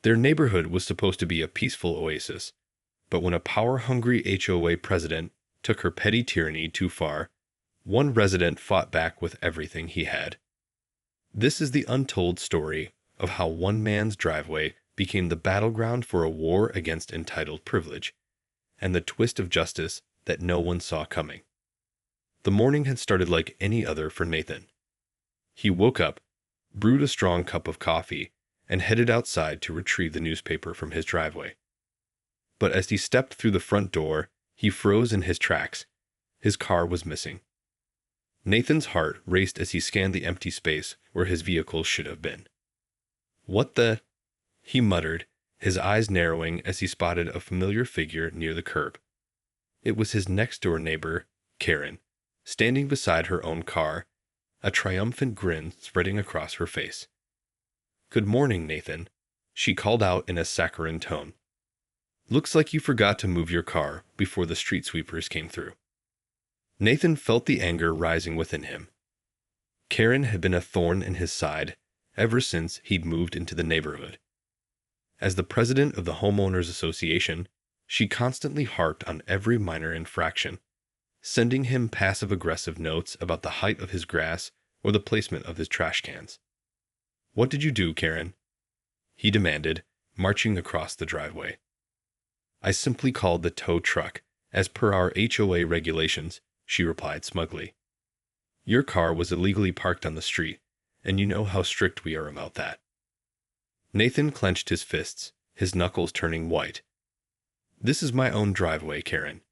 Their neighborhood was supposed to be a peaceful oasis, but when a power-hungry HOA president took her petty tyranny too far, one resident fought back with everything he had. This is the untold story of how one man's driveway became the battleground for a war against entitled privilege, and the twist of justice that no one saw coming. The morning had started like any other for Nathan. He woke up, brewed a strong cup of coffee, and headed outside to retrieve the newspaper from his driveway. But as he stepped through the front door, he froze in his tracks. His car was missing. Nathan's heart raced as he scanned the empty space where his vehicle should have been. "What the?" he muttered, his eyes narrowing as he spotted a familiar figure near the curb. It was his next-door neighbor, Karen, standing beside her own car, a triumphant grin spreading across her face. "Good morning, Nathan," she called out in a saccharine tone. "Looks like you forgot to move your car before the street sweepers came through." Nathan felt the anger rising within him. Karen had been a thorn in his side ever since he'd moved into the neighborhood. As the president of the Homeowners Association, she constantly harped on every minor infraction, sending him passive-aggressive notes about the height of his grass or the placement of his trash cans. "What did you do, Karen?" he demanded, marching across the driveway. "I simply called the tow truck, as per our HOA regulations," she replied smugly. "Your car was illegally parked on the street, and you know how strict we are about that." Nathan clenched his fists, his knuckles turning white. "This is my own driveway, Karen.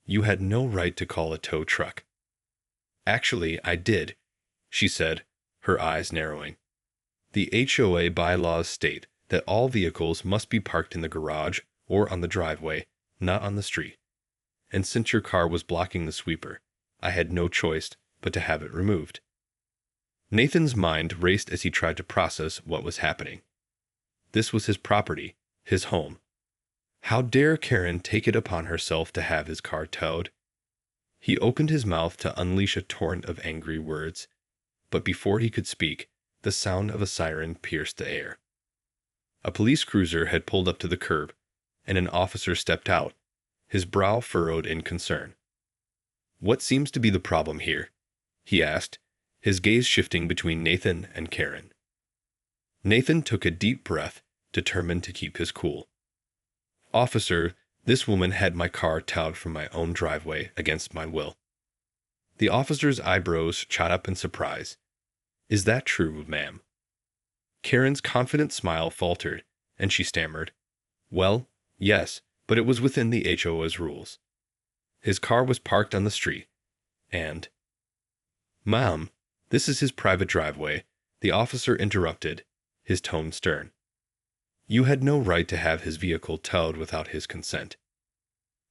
You had no right to call a tow truck." "Actually, I did," she said, her eyes narrowing. "The HOA bylaws state that all vehicles must be parked in the garage or on the driveway, not on the street. And since your car was blocking the sweeper, I had no choice but to have it removed." Nathan's mind raced as he tried to process what was happening. This was his property, his home. How dare Karen take it upon herself to have his car towed? He opened his mouth to unleash a torrent of angry words, but before he could speak, the sound of a siren pierced the air. A police cruiser had pulled up to the curb, and an officer stepped out, his brow furrowed in concern. "What seems to be the problem here?" he asked, his gaze shifting between Nathan and Karen. Nathan took a deep breath, determined to keep his cool. "Officer, this woman had my car towed from my own driveway against my will." The officer's eyebrows shot up in surprise. "Is that true, ma'am?" Karen's confident smile faltered, and she stammered, "Well, yes, but it was within the HOA's rules. His car was parked on the street, and—" "Ma'am, this is his private driveway," the officer interrupted, his tone stern. "You had no right to have his vehicle towed without his consent."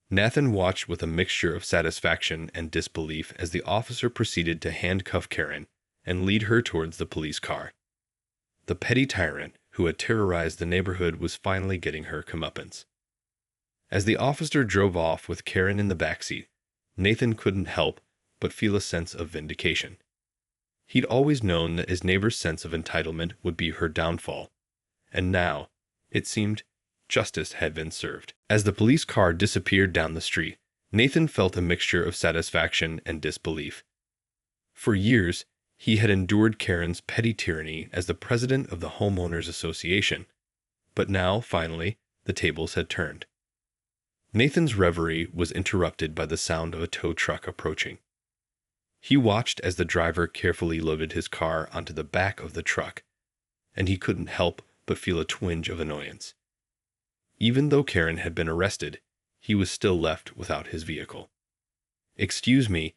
Nathan watched with a mixture of satisfaction and disbelief as the officer proceeded to handcuff Karen and lead her towards the police car. The petty tyrant who had terrorized the neighborhood was finally getting her comeuppance. As the officer drove off with Karen in the backseat, Nathan couldn't help but feel a sense of vindication. He'd always known that his neighbor's sense of entitlement would be her downfall, and now, it seemed, justice had been served. As the police car disappeared down the street, Nathan felt a mixture of satisfaction and disbelief. For years, he had endured Karen's petty tyranny as the president of the Homeowners Association, but now, finally, the tables had turned. Nathan's reverie was interrupted by the sound of a tow truck approaching. He watched as the driver carefully loaded his car onto the back of the truck, and he couldn't help but feel a twinge of annoyance. Even though Karen had been arrested, he was still left without his vehicle. "Excuse me,"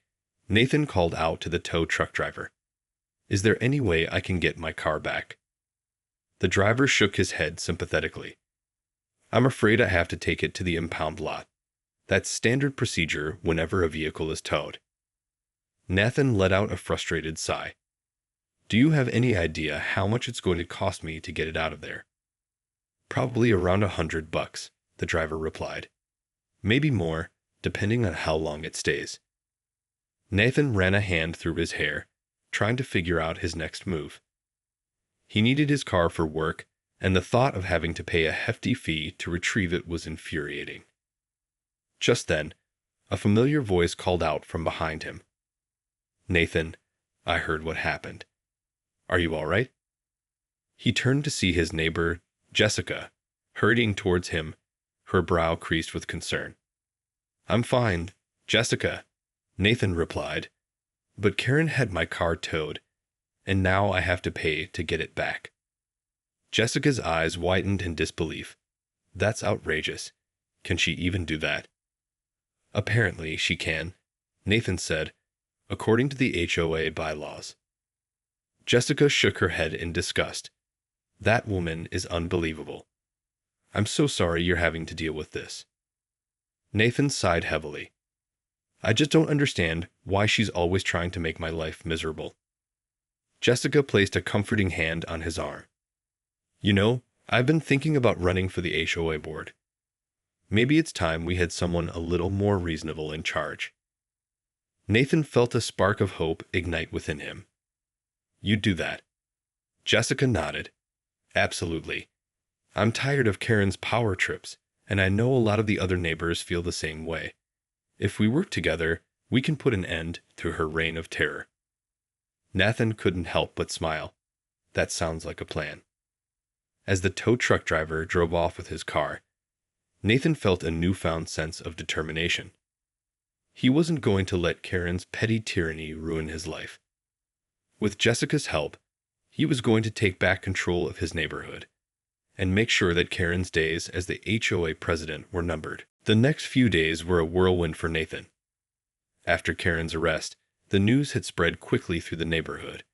Nathan called out to the tow truck driver. "Is there any way I can get my car back?" The driver shook his head sympathetically. "I'm afraid I have to take it to the impound lot. That's standard procedure whenever a vehicle is towed." Nathan let out a frustrated sigh. "Do you have any idea how much it's going to cost me to get it out of there?" "Probably around $100, the driver replied. "Maybe more, depending on how long it stays." Nathan ran a hand through his hair, trying to figure out his next move. He needed his car for work, and the thought of having to pay a hefty fee to retrieve it was infuriating. Just then, a familiar voice called out from behind him. "Nathan, I heard what happened. Are you all right?" He turned to see his neighbor, Jessica, hurrying towards him, her brow creased with concern. "I'm fine, Jessica," Nathan replied, "but Karen had my car towed, and now I have to pay to get it back." Jessica's eyes widened in disbelief. "That's outrageous. Can she even do that?" "Apparently she can," Nathan said, "according to the HOA bylaws." Jessica shook her head in disgust. "That woman is unbelievable. I'm so sorry you're having to deal with this." Nathan sighed heavily. "I just don't understand why she's always trying to make my life miserable." Jessica placed a comforting hand on his arm. "You know, I've been thinking about running for the HOA board. Maybe it's time we had someone a little more reasonable in charge." Nathan felt a spark of hope ignite within him. "You'd do that?" Jessica nodded. "Absolutely. I'm tired of Karen's power trips, and I know a lot of the other neighbors feel the same way. If we work together, we can put an end to her reign of terror." Nathan couldn't help but smile. That sounds like a plan. As the tow truck driver drove off with his car, Nathan felt a newfound sense of determination. He wasn't going to let Karen's petty tyranny ruin his life. With Jessica's help, he was going to take back control of his neighborhood and make sure that Karen's days as the HOA president were numbered. The next few days were a whirlwind for Nathan. After Karen's arrest, the news had spread quickly through the neighborhood,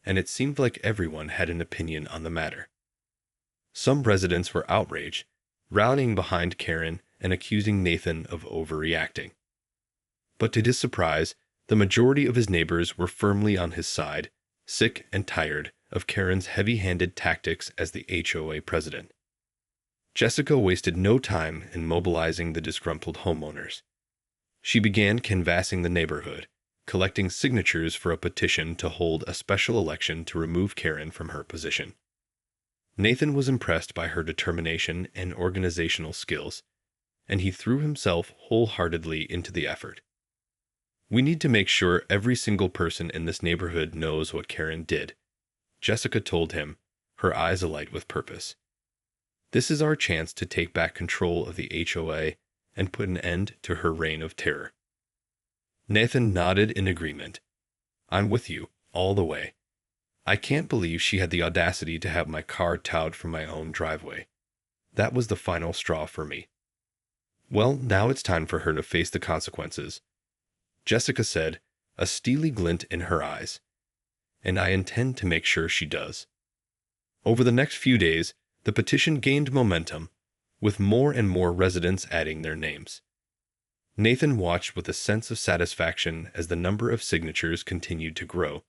and it seemed like everyone had an opinion on the matter. Some residents were outraged, rallying behind Karen and accusing Nathan of overreacting. But to his surprise, the majority of his neighbors were firmly on his side, sick and tired of Karen's heavy-handed tactics as the HOA president. Jessica wasted no time in mobilizing the disgruntled homeowners. She began canvassing the neighborhood, collecting signatures for a petition to hold a special election to remove Karen from her position. Nathan was impressed by her determination and organizational skills, and he threw himself wholeheartedly into the effort. "We need to make sure every single person in this neighborhood knows what Karen did," Jessica told him, her eyes alight with purpose. "This is our chance to take back control of the HOA and put an end to her reign of terror." Nathan nodded in agreement. "I'm with you, all the way. I can't believe she had the audacity to have my car towed from my own driveway. That was the final straw for me." "Well, now it's time for her to face the consequences," Jessica said, a steely glint in her eyes. "And I intend to make sure she does." Over the next few days, the petition gained momentum, with more and more residents adding their names. Nathan watched with a sense of satisfaction as the number of signatures continued to grow,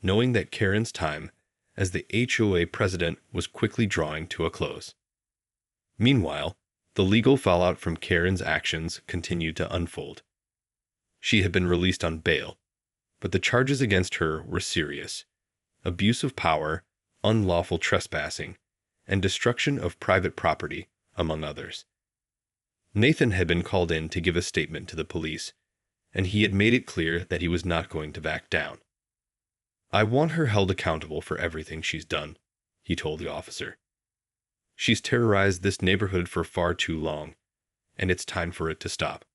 knowing that Karen's time as the HOA president was quickly drawing to a close. Meanwhile, the legal fallout from Karen's actions continued to unfold. She had been released on bail, but the charges against her were serious: abuse of power, unlawful trespassing, and destruction of private property, among others. Nathan had been called in to give a statement to the police, and he had made it clear that he was not going to back down. "I want her held accountable for everything she's done," he told the officer. "She's terrorized this neighborhood for far too long, and it's time for it to stop."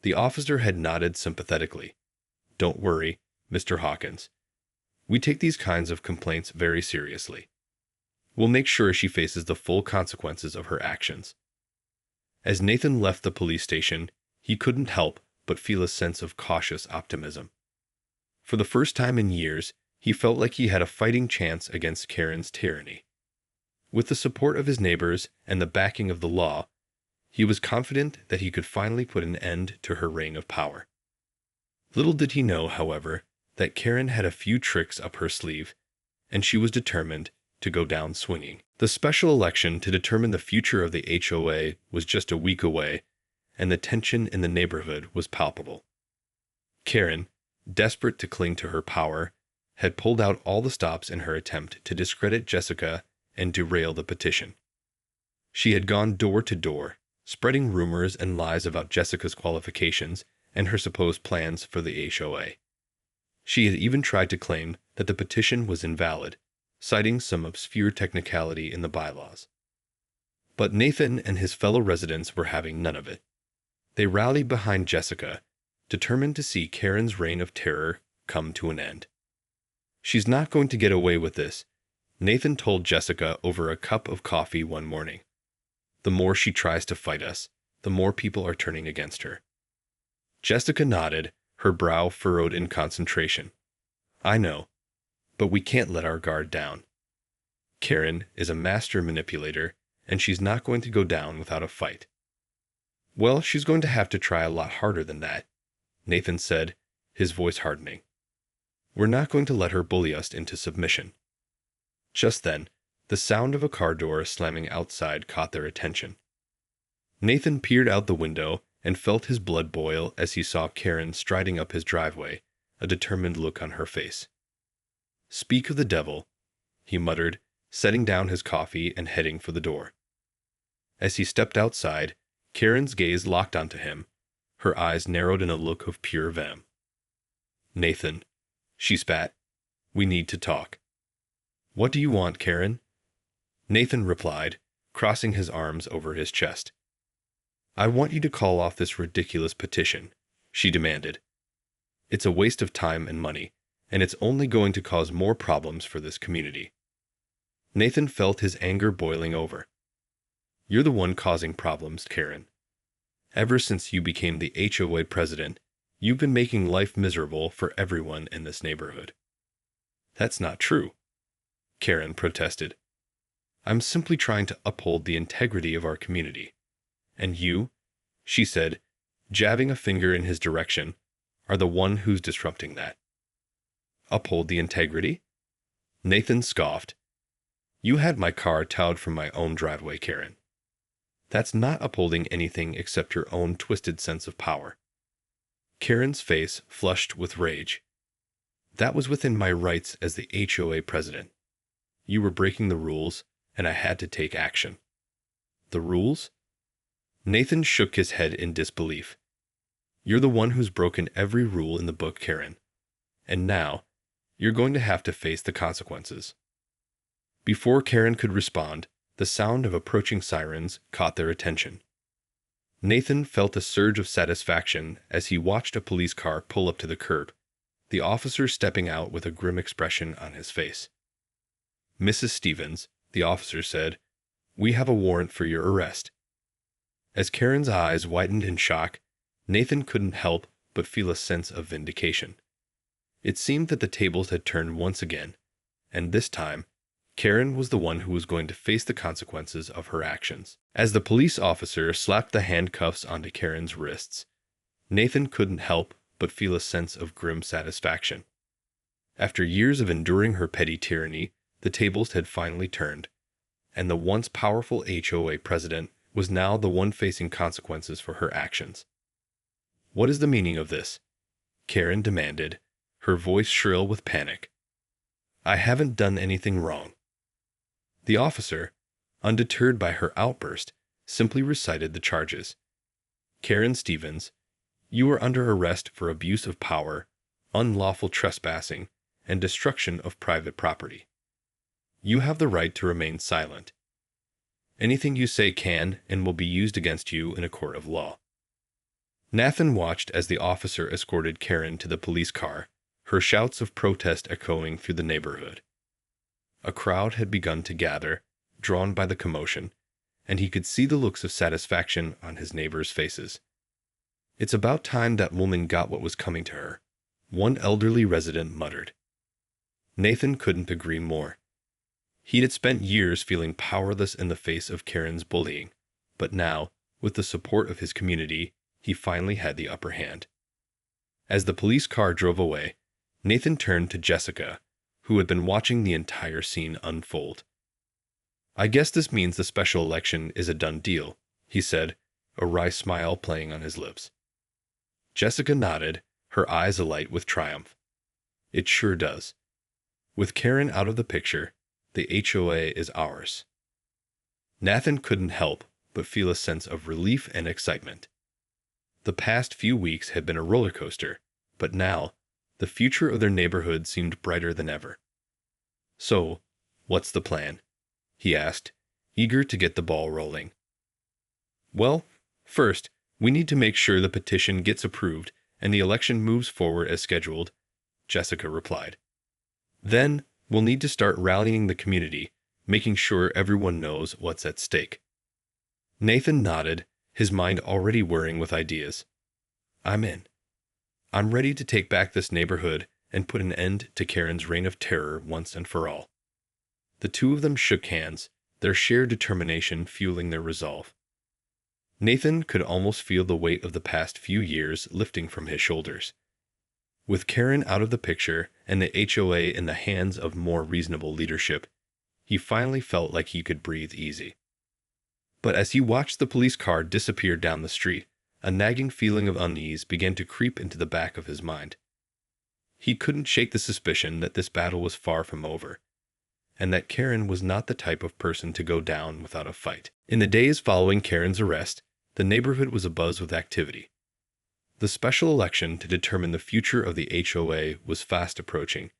The officer had nodded sympathetically. "Don't worry, Mr. Hawkins. We take these kinds of complaints very seriously. We'll make sure she faces the full consequences of her actions." As Nathan left the police station, he couldn't help but feel a sense of cautious optimism. For the first time in years, he felt like he had a fighting chance against Karen's tyranny. With the support of his neighbors and the backing of the law, he was confident that he could finally put an end to her reign of power. Little did he know, however, that Karen had a few tricks up her sleeve, and she was determined to go down swinging. The special election to determine the future of the HOA was just a week away, and the tension in the neighborhood was palpable. Karen, desperate to cling to her power, had pulled out all the stops in her attempt to discredit Jessica and derail the petition. She had gone door to door, spreading rumors and lies about Jessica's qualifications and her supposed plans for the HOA. She had even tried to claim that the petition was invalid, citing some obscure technicality in the bylaws. But Nathan and his fellow residents were having none of it. They rallied behind Jessica, determined to see Karen's reign of terror come to an end. "She's not going to get away with this," Nathan told Jessica over a cup of coffee one morning. "The more she tries to fight us, the more people are turning against her." Jessica nodded, her brow furrowed in concentration. "I know, but we can't let our guard down. Karen is a master manipulator, and she's not going to go down without a fight." "Well, she's going to have to try a lot harder than that," Nathan said, his voice hardening. "We're not going to let her bully us into submission." Just then, the sound of a car door slamming outside caught their attention. Nathan peered out the window and felt his blood boil as he saw Karen striding up his driveway, a determined look on her face. "Speak of the devil," he muttered, setting down his coffee and heading for the door. As he stepped outside, Karen's gaze locked onto him, her eyes narrowed in a look of pure venom. "Nathan," she spat, "we need to talk." "What do you want, Karen?" Nathan replied, crossing his arms over his chest. "I want you to call off this ridiculous petition," she demanded. "It's a waste of time and money, and it's only going to cause more problems for this community." Nathan felt his anger boiling over. "You're the one causing problems, Karen. Ever since you became the HOA president, you've been making life miserable for everyone in this neighborhood." "That's not true," Karen protested. "I'm simply trying to uphold the integrity of our community. And you," she said, jabbing a finger in his direction, "are the one who's disrupting that." "Uphold the integrity?" Nathan scoffed. "You had my car towed from my own driveway, Karen. That's not upholding anything except your own twisted sense of power." Karen's face flushed with rage. "That was within my rights as the HOA president. You were breaking the rules, and I had to take action." "The rules?" Nathan shook his head in disbelief. "You're the one who's broken every rule in the book, Karen. And now, you're going to have to face the consequences." Before Karen could respond, the sound of approaching sirens caught their attention. Nathan felt a surge of satisfaction as he watched a police car pull up to the curb, the officer stepping out with a grim expression on his face. "Mrs. Stevens," the officer said, "we have a warrant for your arrest." As Karen's eyes widened in shock, Nathan couldn't help but feel a sense of vindication. It seemed that the tables had turned once again, and this time, Karen was the one who was going to face the consequences of her actions. As the police officer slapped the handcuffs onto Karen's wrists, Nathan couldn't help but feel a sense of grim satisfaction. After years of enduring her petty tyranny, the tables had finally turned, and the once powerful HOA president was now the one facing consequences for her actions. "What is the meaning of this?" Karen demanded, her voice shrill with panic. "I haven't done anything wrong." The officer, undeterred by her outburst, simply recited the charges. "Karen Stevens, you are under arrest for abuse of power, unlawful trespassing, and destruction of private property. You have the right to remain silent. Anything you say can and will be used against you in a court of law." Nathan watched as the officer escorted Karen to the police car, her shouts of protest echoing through the neighborhood. A crowd had begun to gather, drawn by the commotion, and he could see the looks of satisfaction on his neighbors' faces. "It's about time that woman got what was coming to her," one elderly resident muttered. Nathan couldn't agree more. He had spent years feeling powerless in the face of Karen's bullying, but now, with the support of his community, he finally had the upper hand. As the police car drove away, Nathan turned to Jessica, who had been watching the entire scene unfold. "I guess this means the special election is a done deal," he said, a wry smile playing on his lips. Jessica nodded, her eyes alight with triumph. "It sure does." With Karen out of the picture, The HOA is ours. Nathan couldn't help but feel a sense of relief and excitement. The past few weeks had been a roller coaster, but now, the future of their neighborhood seemed brighter than ever. So, what's the plan? He asked, eager to get the ball rolling. Well, first, we need to make sure the petition gets approved and the election moves forward as scheduled, Jessica replied. Then, we'll need to start rallying the community, making sure everyone knows what's at stake. Nathan nodded, his mind already whirring with ideas. I'm in. I'm ready to take back this neighborhood and put an end to Karen's reign of terror once and for all. The two of them shook hands, their shared determination fueling their resolve. Nathan could almost feel the weight of the past few years lifting from his shoulders. With Karen out of the picture and the HOA in the hands of more reasonable leadership, he finally felt like he could breathe easy. But as he watched the police car disappear down the street, a nagging feeling of unease began to creep into the back of his mind. He couldn't shake the suspicion that this battle was far from over, and that Karen was not the type of person to go down without a fight. In the days following Karen's arrest, the neighborhood was abuzz with activity. The special election to determine the future of the HOA was fast approaching,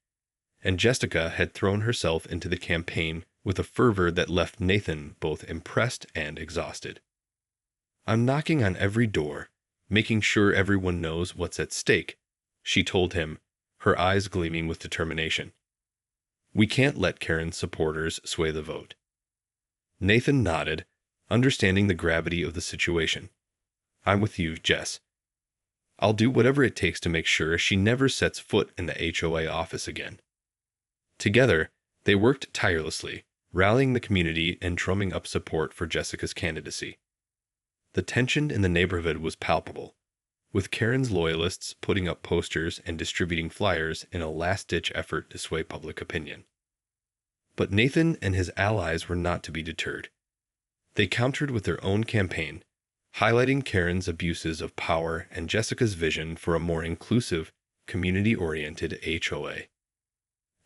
and Jessica had thrown herself into the campaign with a fervor that left Nathan both impressed and exhausted. I'm knocking on every door, making sure everyone knows what's at stake, she told him, her eyes gleaming with determination. We can't let Karen's supporters sway the vote. Nathan nodded, understanding the gravity of the situation. I'm with you, Jess. I'll do whatever it takes to make sure she never sets foot in the HOA office again. Together, they worked tirelessly, rallying the community and drumming up support for Jessica's candidacy. The tension in the neighborhood was palpable, with Karen's loyalists putting up posters and distributing flyers in a last-ditch effort to sway public opinion. But Nathan and his allies were not to be deterred. They countered with their own campaign, highlighting Karen's abuses of power and Jessica's vision for a more inclusive, community-oriented HOA.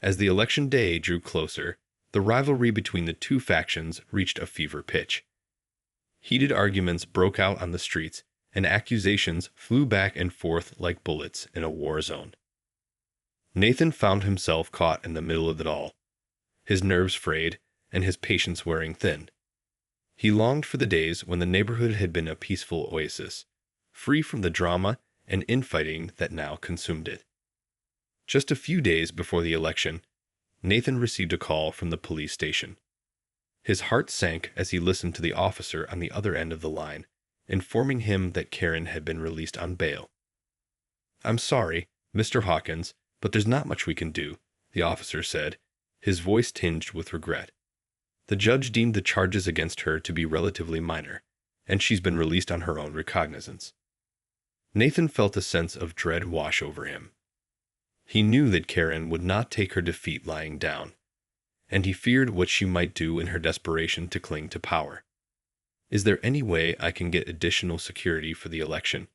As the election day drew closer, the rivalry between the two factions reached a fever pitch. Heated arguments broke out on the streets, and accusations flew back and forth like bullets in a war zone. Nathan found himself caught in the middle of it all, his nerves frayed and his patience wearing thin. He longed for the days when the neighborhood had been a peaceful oasis, free from the drama and infighting that now consumed it. Just a few days before the election, Nathan received a call from the police station. His heart sank as he listened to the officer on the other end of the line, informing him that Karen had been released on bail. I'm sorry, Mr. Hawkins, but there's not much we can do, the officer said, his voice tinged with regret. The judge deemed the charges against her to be relatively minor, and she's been released on her own recognizance. Nathan felt a sense of dread wash over him. He knew that Karen would not take her defeat lying down, and he feared what she might do in her desperation to cling to power. Is there any way I can get additional security for the election?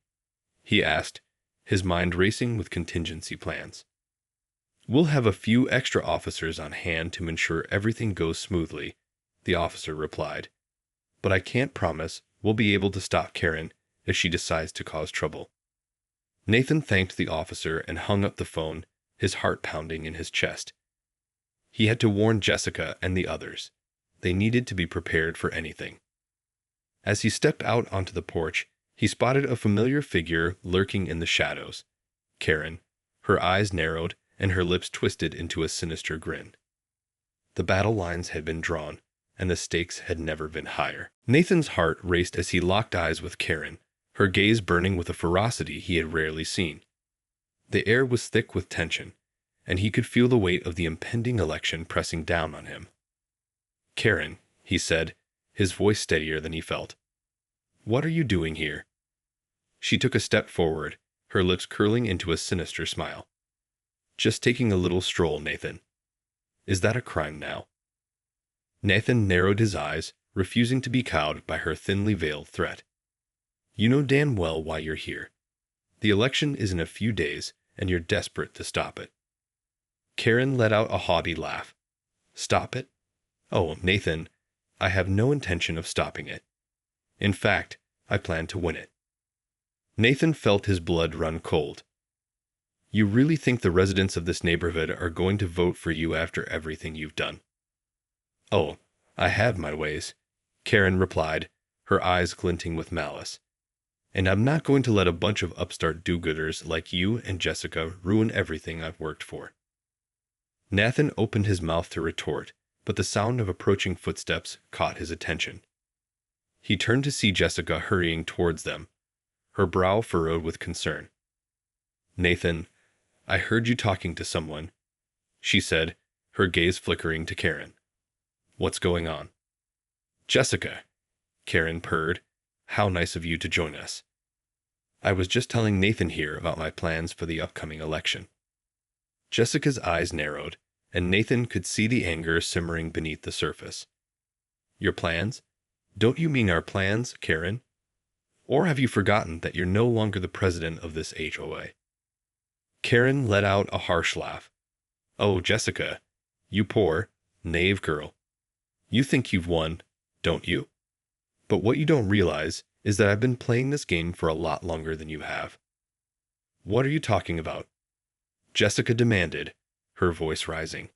He asked, his mind racing with contingency plans. We'll have a few extra officers on hand to ensure everything goes smoothly, the officer replied. But I can't promise we'll be able to stop Karen if she decides to cause trouble. Nathan thanked the officer and hung up the phone, his heart pounding in his chest. He had to warn Jessica and the others. They needed to be prepared for anything. As he stepped out onto the porch, he spotted a familiar figure lurking in the shadows. Karen, her eyes narrowed and her lips twisted into a sinister grin. The battle lines had been drawn, and the stakes had never been higher. Nathan's heart raced as he locked eyes with Karen, her gaze burning with a ferocity he had rarely seen. The air was thick with tension, and he could feel the weight of the impending election pressing down on him. Karen, he said, his voice steadier than he felt. What are you doing here? She took a step forward, her lips curling into a sinister smile. Just taking a little stroll, Nathan. Is that a crime now? Nathan narrowed his eyes, refusing to be cowed by her thinly veiled threat. You know damn well why you're here. The election is in a few days, and you're desperate to stop it. Karen let out a haughty laugh. Stop it? Oh, Nathan, I have no intention of stopping it. In fact, I plan to win it. Nathan felt his blood run cold. You really think the residents of this neighborhood are going to vote for you after everything you've done? Oh, I have my ways, Karen replied, her eyes glinting with malice. And I'm not going to let a bunch of upstart do-gooders like you and Jessica ruin everything I've worked for. Nathan opened his mouth to retort, but the sound of approaching footsteps caught his attention. He turned to see Jessica hurrying towards them, her brow furrowed with concern. Nathan, I heard you talking to someone, she said, her gaze flickering to Karen. What's going on? Jessica, Karen purred. How nice of you to join us. I was just telling Nathan here about my plans for the upcoming election. Jessica's eyes narrowed, and Nathan could see the anger simmering beneath the surface. Your plans? Don't you mean our plans, Karen? Or have you forgotten that you're no longer the president of this HOA? Karen let out a harsh laugh. Oh, Jessica, you poor, naive girl. You think you've won, don't you? But what you don't realize is that I've been playing this game for a lot longer than you have. What are you talking about? Jessica demanded, her voice rising.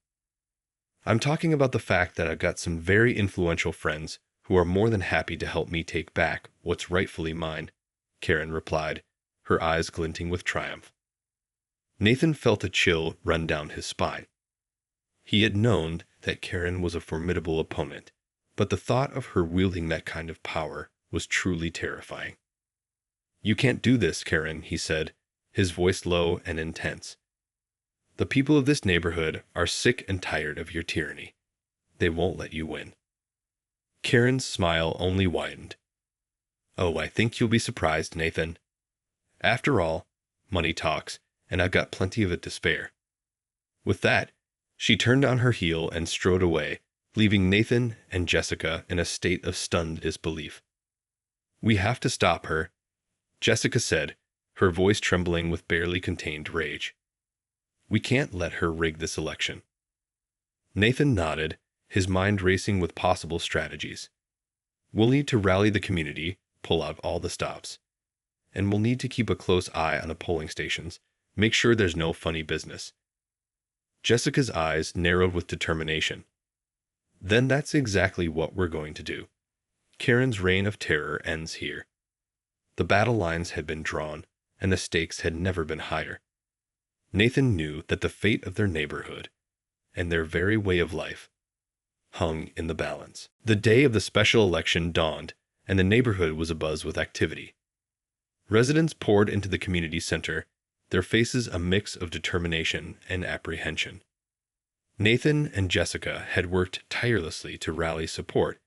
I'm talking about the fact that I've got some very influential friends who are more than happy to help me take back what's rightfully mine, Karen replied, her eyes glinting with triumph. Nathan felt a chill run down his spine. He had known that Karen was a formidable opponent, but the thought of her wielding that kind of power was truly terrifying. You can't do this, Karen, he said, his voice low and intense. The people of this neighborhood are sick and tired of your tyranny. They won't let you win. Karen's smile only widened. Oh, I think you'll be surprised, Nathan. After all, money talks, and I've got plenty of it to spare. With that, she turned on her heel and strode away, leaving Nathan and Jessica in a state of stunned disbelief. We have to stop her, Jessica said, her voice trembling with barely contained rage. We can't let her rig this election. Nathan nodded, his mind racing with possible strategies. We'll need to rally the community, pull out all the stops. And we'll need to keep a close eye on the polling stations, make sure there's no funny business. Jessica's eyes narrowed with determination. Then that's exactly what we're going to do. Karen's reign of terror ends here. The battle lines had been drawn, and the stakes had never been higher. Nathan knew that the fate of their neighborhood, and their very way of life, hung in the balance. The day of the special election dawned, and the neighborhood was abuzz with activity. Residents poured into the community center, their faces a mix of determination and apprehension. Nathan and Jessica had worked tirelessly to rally support,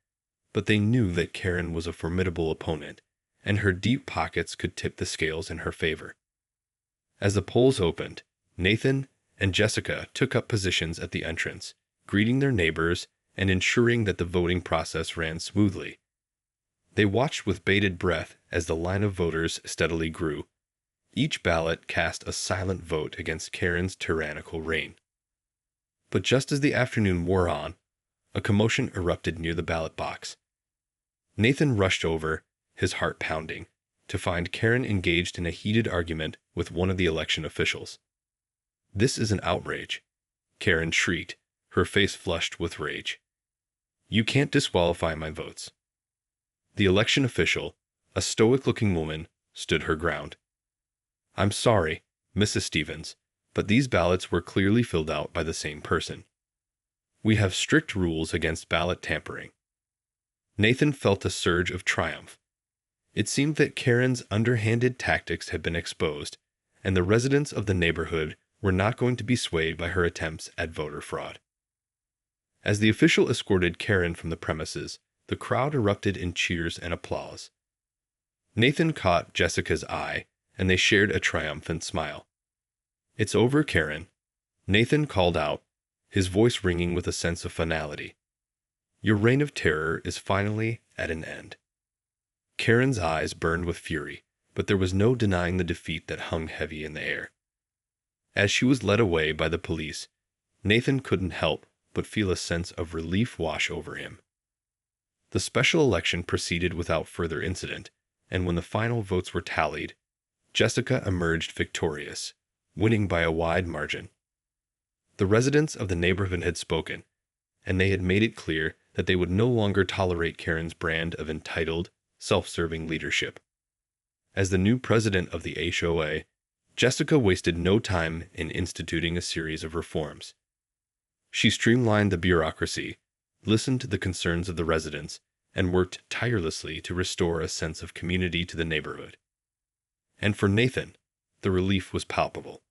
but they knew that Karen was a formidable opponent, and her deep pockets could tip the scales in her favor. As the polls opened, Nathan and Jessica took up positions at the entrance, greeting their neighbors and ensuring that the voting process ran smoothly. They watched with bated breath as the line of voters steadily grew. Each ballot cast a silent vote against Karen's tyrannical reign. But just as the afternoon wore on, a commotion erupted near the ballot box. Nathan rushed over, his heart pounding, to find Karen engaged in a heated argument with one of the election officials. This is an outrage, Karen shrieked, her face flushed with rage. You can't disqualify my votes. The election official, a stoic-looking woman, stood her ground. I'm sorry, Mrs. Stevens, but these ballots were clearly filled out by the same person. We have strict rules against ballot tampering. Nathan felt a surge of triumph. It seemed that Karen's underhanded tactics had been exposed, and the residents of the neighborhood were not going to be swayed by her attempts at voter fraud. As the official escorted Karen from the premises, the crowd erupted in cheers and applause. Nathan caught Jessica's eye, and they shared a triumphant smile. It's over, Karen, Nathan called out, his voice ringing with a sense of finality. Your reign of terror is finally at an end. Karen's eyes burned with fury, but there was no denying the defeat that hung heavy in the air. As she was led away by the police, Nathan couldn't help but feel a sense of relief wash over him. The special election proceeded without further incident, and when the final votes were tallied, Jessica emerged victorious, winning by a wide margin. The residents of the neighborhood had spoken, and they had made it clear that they would no longer tolerate Karen's brand of entitled, self-serving leadership. As the new president of the HOA, Jessica wasted no time in instituting a series of reforms. She streamlined the bureaucracy, listened to the concerns of the residents, and worked tirelessly to restore a sense of community to the neighborhood. And for Nathan, the relief was palpable.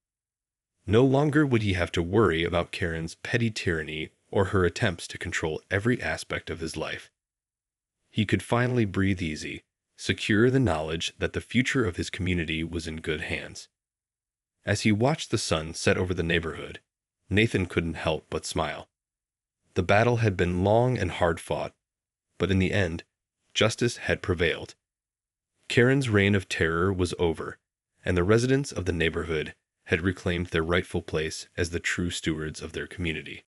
No longer would he have to worry about Karen's petty tyranny or her attempts to control every aspect of his life. He could finally breathe easy, secure in the knowledge that the future of his community was in good hands. As he watched the sun set over the neighborhood, Nathan couldn't help but smile. The battle had been long and hard fought, but in the end, justice had prevailed. Karen's reign of terror was over, and the residents of the neighborhood had reclaimed their rightful place as the true stewards of their community.